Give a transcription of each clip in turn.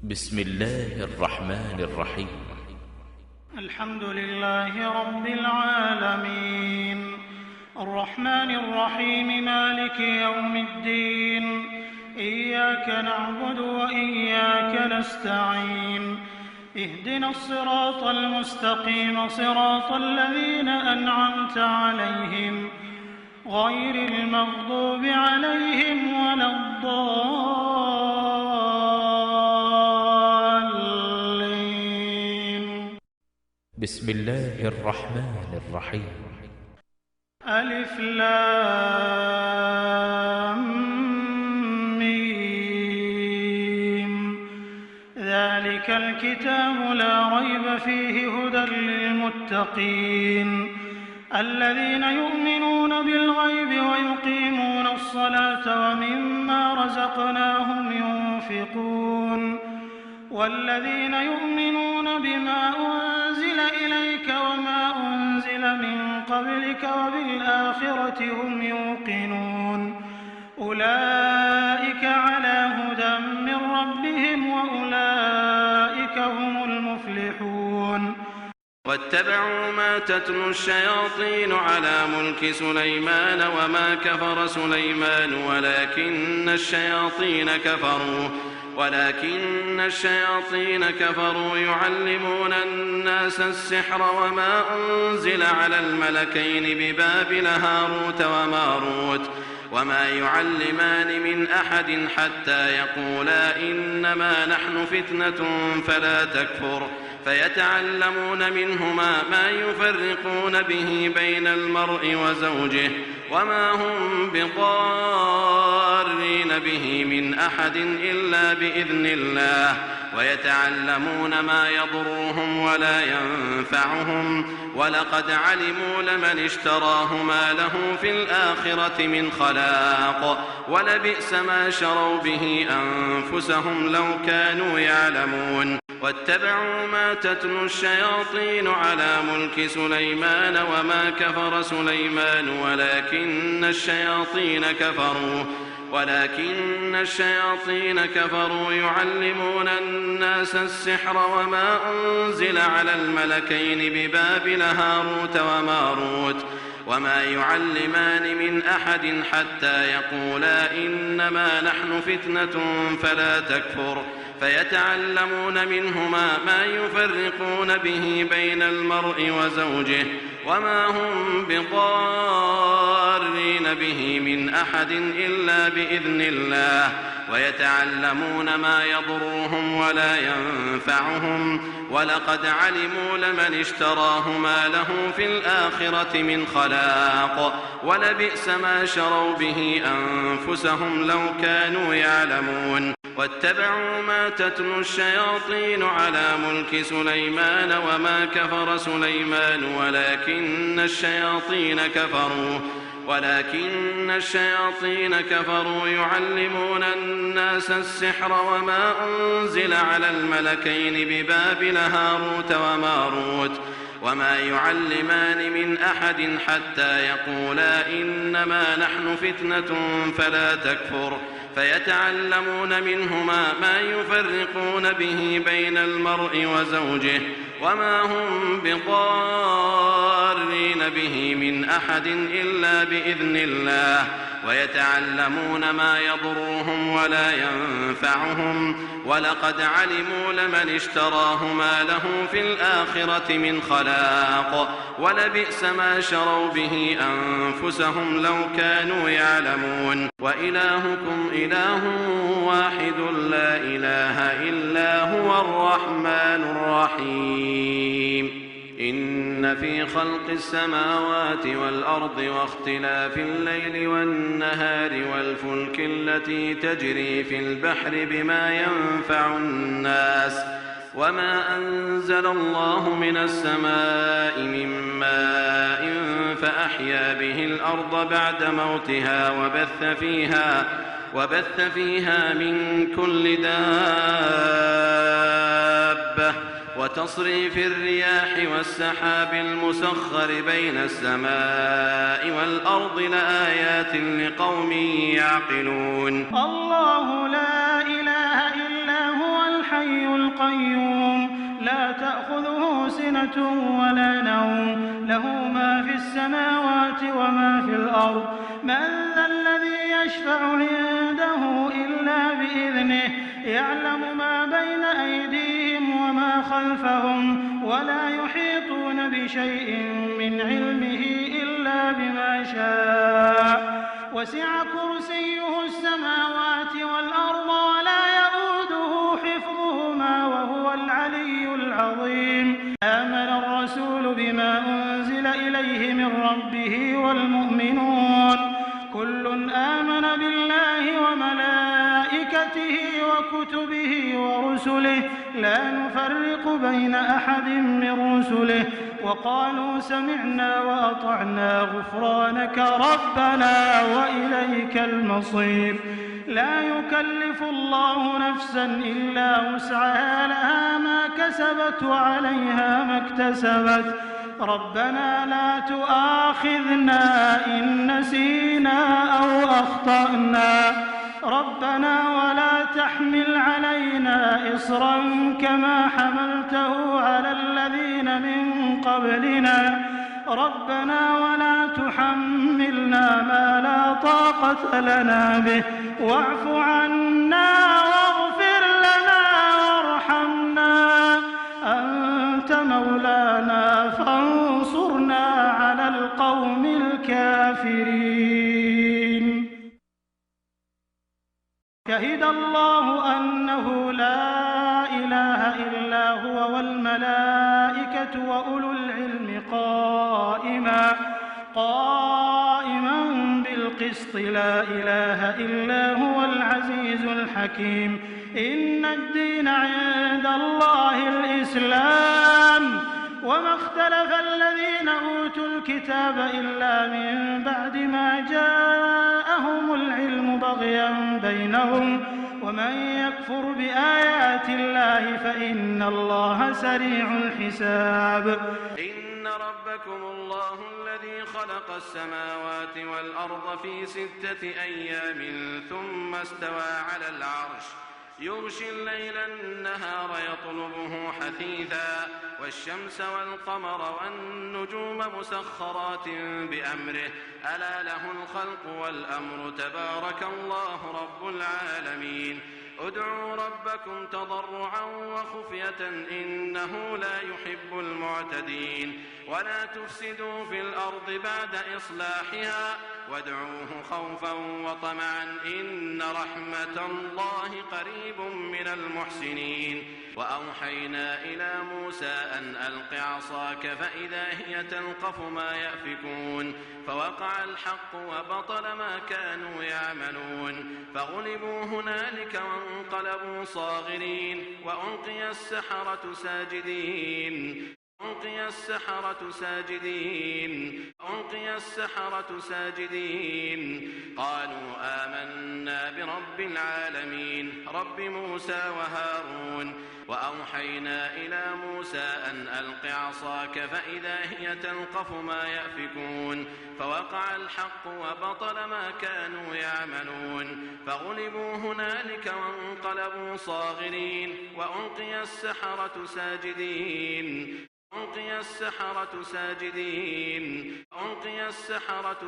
بسم الله الرحمن الرحيم. الحمد لله رب العالمين الرحمن الرحيم مالك يوم الدين إياك نعبد وإياك نستعين اهدنا الصراط المستقيم صراط الذين أنعمت عليهم غير المغضوب عليهم ولا الضالين. بسم الله الرحمن الرحيم. ألف لام ميم ذلك الكتاب لا ريب فيه هدى للمتقين الذين يؤمنون بالغيب ويقيمون الصلاة ومما رزقناهم ينفقون والذين يؤمنون بما أنزل إليك وما أنزل من قبلك وبالآخرة هم يوقنون أولئك على هدى من ربهم وأولئك هم المفلحون. واتبعوا ما تتلو الشياطين على ملك سليمان وما كفر سليمان ولكن الشياطين كفروا يعلمون الناس السحر وما أنزل على الملكين ببابل هاروت وماروت وما يعلمان من أحد حتى يقولا إنما نحن فتنة فلا تكفر فيتعلمون منهما ما يفرقون به بين المرء وزوجه وما هم بضارين به من أحد إلا بإذن الله ويتعلمون ما يضرهم ولا ينفعهم ولقد علموا لمن اشتراه ما له في الآخرة من خلاق ولبئس ما شروا به أنفسهم لو كانوا يعلمون. واتبعوا ما تتلو الشياطين على ملك سليمان وما كفر سليمان ولكن الشياطين كفروا يعلمون الناس السحر وما أنزل على الملكين ببابل هاروت وماروت وما يعلمان من أحد حتى يقولا إنما نحن فتنة فلا تكفر فيتعلمون منهما ما يفرقون به بين المرء وزوجه وما هم بضارين به من أحد إلا بإذن الله ويتعلمون ما يضرهم ولا ينفعهم ولقد علموا لمن اشتراه ما له في الآخرة من خلاق ولبئس ما شروا به أنفسهم لو كانوا يعلمون. واتبعوا ما تتلو الشياطين على ملك سليمان وما كفر سليمان ولكن الشياطين كفروا يعلمون الناس السحر وما أنزل على الملكين ببابل هاروت وماروت وما يعلمان من أحد حتى يقولا إنما نحن فتنة فلا تكفر فيتعلمون منهما ما يفرقون به بين المرء وزوجه وما هم بضارين به من أحد إلا بإذن الله ويتعلمون ما يضرهم ولا ينفعهم ولقد علموا لمن اشتراه ما له في الآخرة من خلاق ولبئس ما شروا به أنفسهم لو كانوا يعلمون. وإلهكم إله واحد لا إله إلا هو الرحمن الرحيم. إن في خلق السماوات والأرض واختلاف الليل والنهار والفلك التي تجري في البحر بما ينفع الناس وما أنزل الله من السماء من ماء فأحيا به الأرض بعد موتها وبث فيها من كل دابة وتصريف الرياح والسحاب المسخر بين السماء والأرض لآيات لقوم يعقلون. الله لا إله إلا هو الحي سِنَةٌ وَلَا نَوْمٌ لَهُ مَا فِي السَّمَاوَاتِ وَمَا في الْأَرْضِ مَنْ ذَا الَّذِي يَشْفَعُ عِندَهُ إِلَّا بِإِذْنِهِ يَعْلَمُ مَا بَيْنَ أَيْدِيهِمْ وَمَا خَلْفَهُمْ وَلَا يُحِيطُونَ بِشَيْءٍ مِّنْ عِلْمِهِ إِلَّا بِمَا شَاءَ وَسِعَ كُرْسِيُّهُ السَّمَاوَاتِ وَالْأَرْضَ وَلَا يَئُودُهُ حِفْظُهُمَا وَهُوَ الْعَلِيُّ الْعَظِيمُ آمَنَ الرَّسُولُ بِمَا أُنزِلَ إِلَيْهِ مِن رَّبِّهِ وَالْمُؤْمِنُونَ كُلٌّ آمَنَ بِاللَّهِ وَمَلَائِكَتِهِ وَكُتُبِهِ وَرُسُلِهِ لَا نُفَرِّقُ بَيْنَ أَحَدٍ مِّن رُّسُلِهِ وَقَالُوا سَمِعْنَا وَأَطَعْنَا غُفْرَانَكَ رَبَّنَا وَإِلَيْكَ الْمَصِيرُ لا يكلف الله نفسا إلا وسعها لها ما كسبت وعليها ما اكتسبت ربنا لا تؤاخذنا إن نسينا أو أخطأنا ربنا ولا تحمل علينا إصرا كما حملته على الذين من قبلنا ربنا ولا تحملنا ما لا طاقة لنا به واعف عنا واغفر لنا وارحمنا أنت مولانا فانصرنا على القوم الكافرين شهد الله أنه لا إله إلا هو والملائكة وأولو العلم قائما بالقسط لا إله إلا هو العزيز الحكيم إن الدين عند الله الإسلام وما اختلف الذين أوتوا الكتاب إلا من بعد ما جاءهم العلم بغيا بينهم ومن يكفر بآيات الله فإن الله سريع الحساب إن ربكم الله الذي خلق السماوات والأرض في 6 أيام ثم استوى على العرش يغشي الليل النهار يطلبه حثيثا والشمس والقمر والنجوم مسخرات بأمره ألا له الخلق والأمر تبارك الله رب العالمين ادعوا ربكم تضرعا وخفية إنه لا يحب المعتدين ولا تفسدوا في الأرض بعد إصلاحها وادعوه خوفا وطمعا إن رحمة الله قريب من المحسنين وأوحينا إلى موسى أن ألق عصاك فإذا هي تلقف ما يأفكون فوقع الحق وبطل ما كانوا يعملون فغلبوا هنالك وانقلبوا صاغرين وألقي السحرة ساجدين قالوا آمنا برب العالمين رب موسى وهارون وأوحينا إلى موسى أن ألق عصاك فإذا هي تلقف ما يأفكون فوقع الحق وبطل ما كانوا يعملون فغلبوا هنالك وانقلبوا صاغرين وألقي السحرة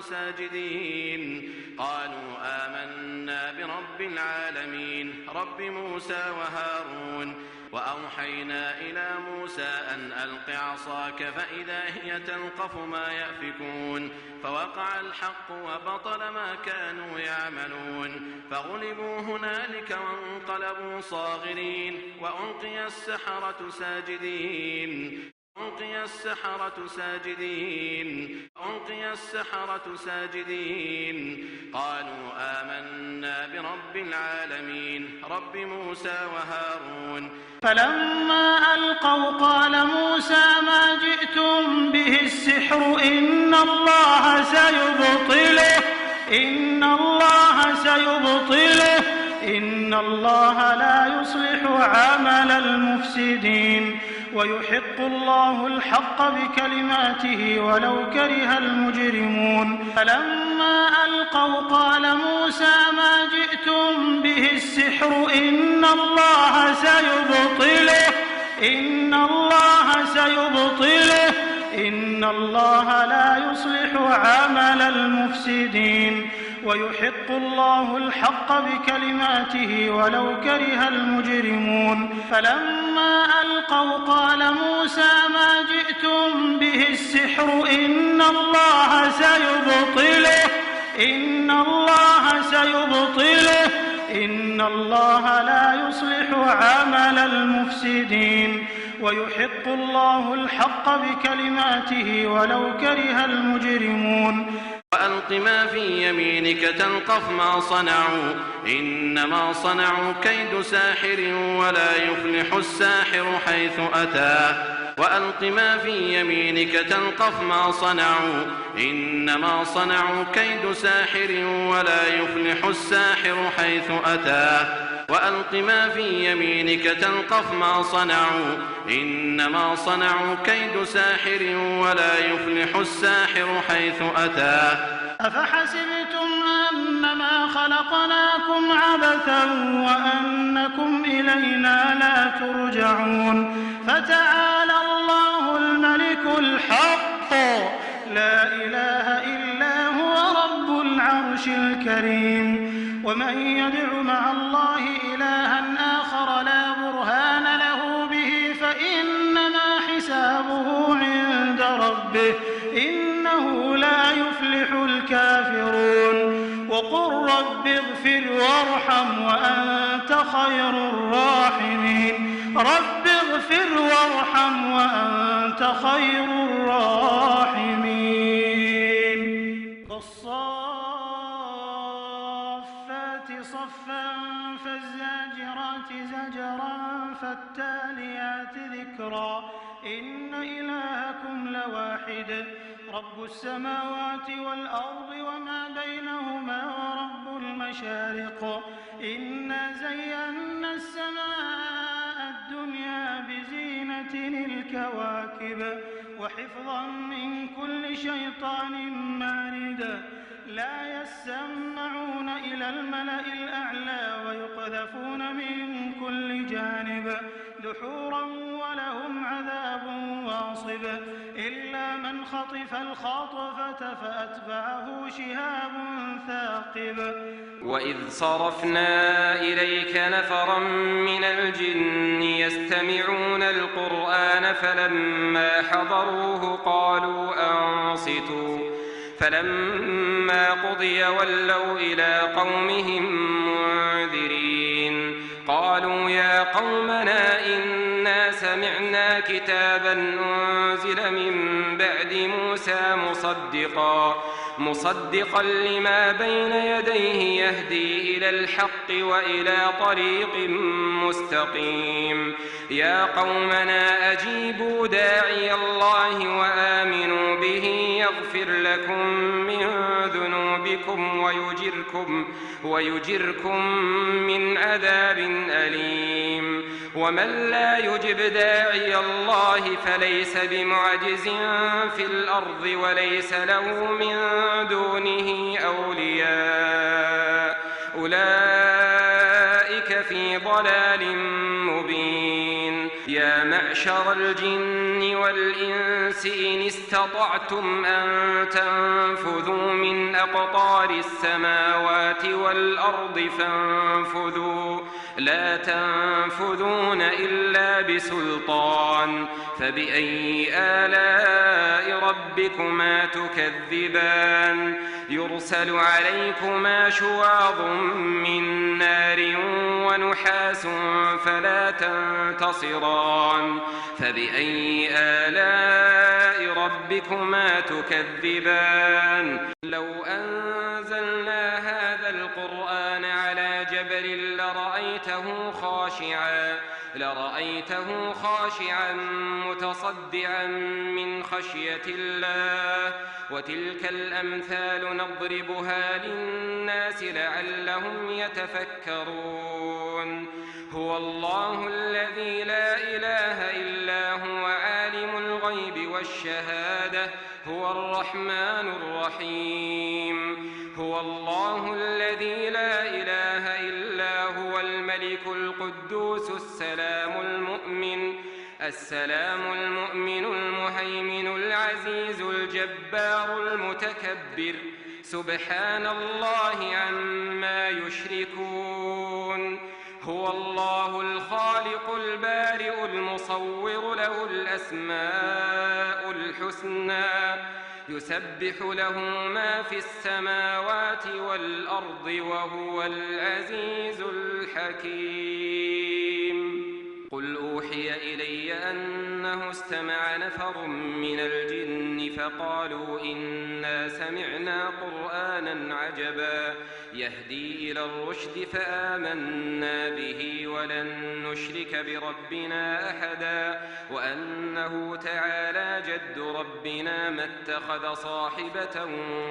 ساجدين قالوا آمنا برب العالمين رب موسى وهارون وأوحينا إلى موسى أن ألق عصاك فإذا هي تلقف ما يأفكون فوقع الحق وبطل ما كانوا يعملون فغلبوا هنالك وانقلبوا صاغرين وألقي السحرة ساجدين قالوا آمنا برب العالمين رب موسى وهارون فلما ألقوا قال موسى ما جئتم به السحر إن الله سيبطله إن الله لا يصلح عمل المفسدين ويحق الله الحق بكلماته ولو كره المجرمون فلما ألقوا قال موسى ما جئتم به السحر إن الله سيبطله إن الله لا يصلح عمل المفسدين ويحق الله الحق بكلماته ولو كره المجرمون فلما ألقوا قال موسى ما جئتم به السحر إن الله سيبطله إن الله لا يصلح عمل المفسدين ويحق الله الحق بكلماته ولو كره المجرمون وألق ما في يمينك تلقف ما صنعوا إنما صنعوا كيد ساحر ولا يفلح الساحر حيث أتى وألق ما في يمينك تلقف ما صنعوا إنما صنعوا كيد ساحر ولا يفلح الساحر حيث أتى وألق ما في يمينك تلقف ما صنعوا إنما صنعوا كيد ساحر ولا يفلح الساحر حيث أتى أفحسبتم أنما خلقناكم عبثا وأنكم إلينا لا ترجعون فتعالى الله الملك الحق لا إله إلا هو رب العرش الكريم ومن يدع مع الله إلها آخر لا برهان له به فإنما حسابه عند ربه إنه لا يفلح الكافرون وقل رب اغفر وارحم وأنت خير الراحمين رب اغفر وارحم وأنت خير الراحمين والصافات صفا فالزاجرات زجرا فالتاليات ذكرا إن إلهكم لواحد رب السماوات والأرض وما بينهما ورب المشارق إنا زينا السماء الدنيا بزينة الكواكب وحفظا من كل شيطان مارد لا يسمعون إلى الملأ الأعلى ويقذفون من كل جانب دحورا ولهم عذاب واصب إلا من خطف الخطفة فأتبعه شهاب ثاقب وإذ صرفنا إليك نفرا من الجن يستمعون القرآن فلما حضروه قالوا أنصتوا فلما قضي ولوا إلى قومهم منذرين قالوا يا قومنا إنا سمعنا كتابا أنزل من بعد موسى مصدقا لما بين يديه يهدي إلى الحق وإلى طريق مستقيم يا قومنا أجيبوا داعي الله وآمنوا به يغفر لكم من ذنوبكم ويجركم من عذاب أليم ومن لا يجب داعي الله فليس بمعجز في الأرض وليس له من دونه أولياء أولئك في ضلال مبين يا معشر الجن والإنس إن استطعتم أن تنفذوا من أقطار السماوات والأرض فانفذوا لا تنفذون إلا بسلطان فبأي آلاء ربكما تكذبان يرسل عليكما شواظ من نار ونحاس فلا تنتصران فبأي آلاء ربكما تكذبان لو أنزلنا هذا القرآن على جبل لرأيته خاشعا متصدعا من خشية الله وتلك الأمثال نضربها للناس لعلهم يتفكرون هو الله الذي لا إله إلا هو عالم الغيب والشهادة هو الرحمن الرحيم هو الله الذي لا إله إلا هو الملك القدوس السلام السلام المؤمن المهيمن العزيز الجبار المتكبر سبحان الله عما يشركون هو الله الخالق البارئ المصور له الأسماء الحسنى يسبح له ما في السماوات والأرض وهو العزيز الحكيم قل أوحي إلي أنه استمع نفر من الجن فقالوا إنا سمعنا قرآنا عجبا يهدي إلى الرشد فآمنا به ولن نشرك بربنا أحدا وأنه تعالى جد ربنا ما اتخذ صاحبة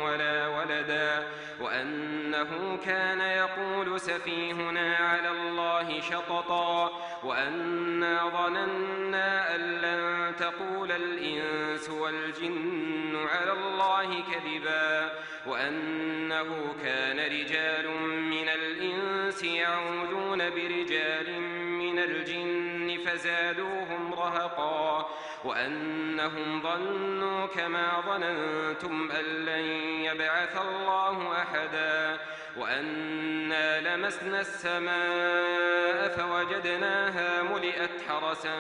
ولا ولدا وأنه كان يقول سفيهنا على الله شططا وأنا ظننا أن لن تقول الإنس والجن على الله كذبا وأنه كان رجال من الإنس يعوذون برجال من الجن فزادوهم رهقا وأنهم ظنوا كما ظننتم أن لن يبعث الله أحدا وأنا لمسنا السماء فوجدناها ملئت حرسا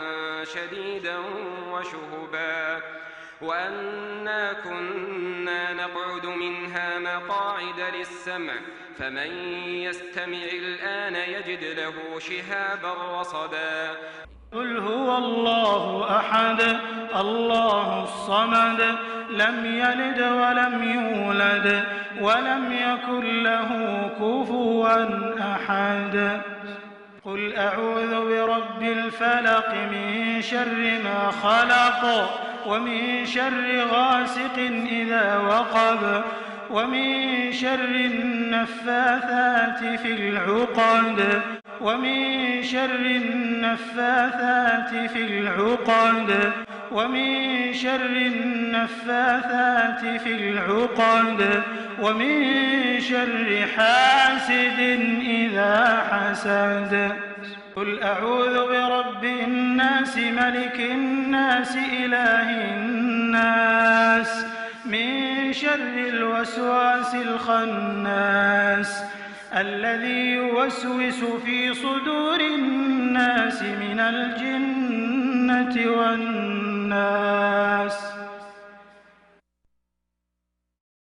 شديدا وشهبا وأنا كنا نقعد منها مقاعد للسمع فمن يستمع الآن يجد له شهابا رصدا قل هو الله أحد الله الصمد لم يلد ولم يولد ولم يكن له كفوا أحد قل أعوذ برب الفلق من شر ما خلق ومن شر غاسق إذا وقب ومن شر النفاثات في العقد ومن شر النفاثات في العقد ومن شر النفاثات في العقد ومن شر حاسد إذا حسد قل أعوذ برب الناس ملك الناس إله الناس من شر الوسواس الخناس الذي يوسوس في صدور الناس من الجنة والناس